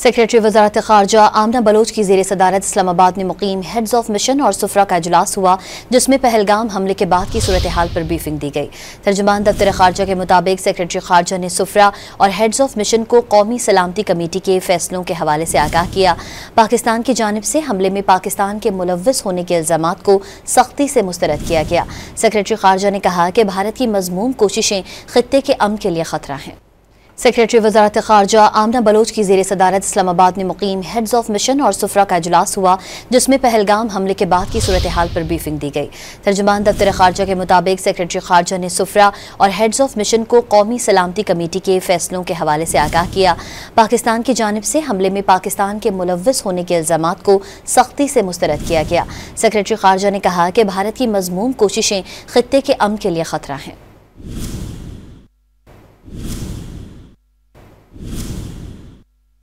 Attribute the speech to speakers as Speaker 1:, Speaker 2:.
Speaker 1: Secretary वजारत खारजा आमना Bloch की ज़ेर सदारत इस्लामाबाद में मुकीम हेड्स ऑफ मिशन और सुफरा का इजलास हुआ, जिसमें पहलगाम हमले के बाद की सूरत हाल पर ब्रीफिंग दी गई। तर्जुमान दफ्तर खारजा के मुताबिक सेक्रेटरी खारजा ने सुफरा और हेड्स ऑफ मिशन को कौमी सलामती कमेटी के फैसलों के हवाले से आगाह किया। पाकिस्तान की जानिब से हमले में पाकिस्तान के मुलव्वस होने के इल्ज़ामात को सख्ती से मुस्तरद किया गया। सेक्रेटरी खारजा ने कहा कि भारत की मज़मूम कोशिशें खित्ते के अमन के लिए खतरा हैं। सेक्रेटरी वजारत खारजा आमना बलोच की ज़ेर सदारत इस्लामाबाद में मुकीम हेड्स ऑफ मिशन और सुफरा का इजलास हुआ, जिसमें पहलगाम हमले के बाद की सूरत हाल पर ब्रीफिंग दी गई। तर्जुमान दफ्तर खारजा के मुताबिक सेक्रेटरी खारजा ने सुफरा और हेड्स ऑफ मिशन को कौमी सलामती कमेटी के फैसलों के हवाले से आगाह किया। पाकिस्तान की जानिब से हमले में पाकिस्तान के मुलव्वस होने के इल्ज़ामात को सख्ती से मुस्तरद किया गया। सेक्रेटरी खारजा ने कहा कि भारत की मज़मूम कोशिशें खित्ते के अमन के लिए खतरा हैं।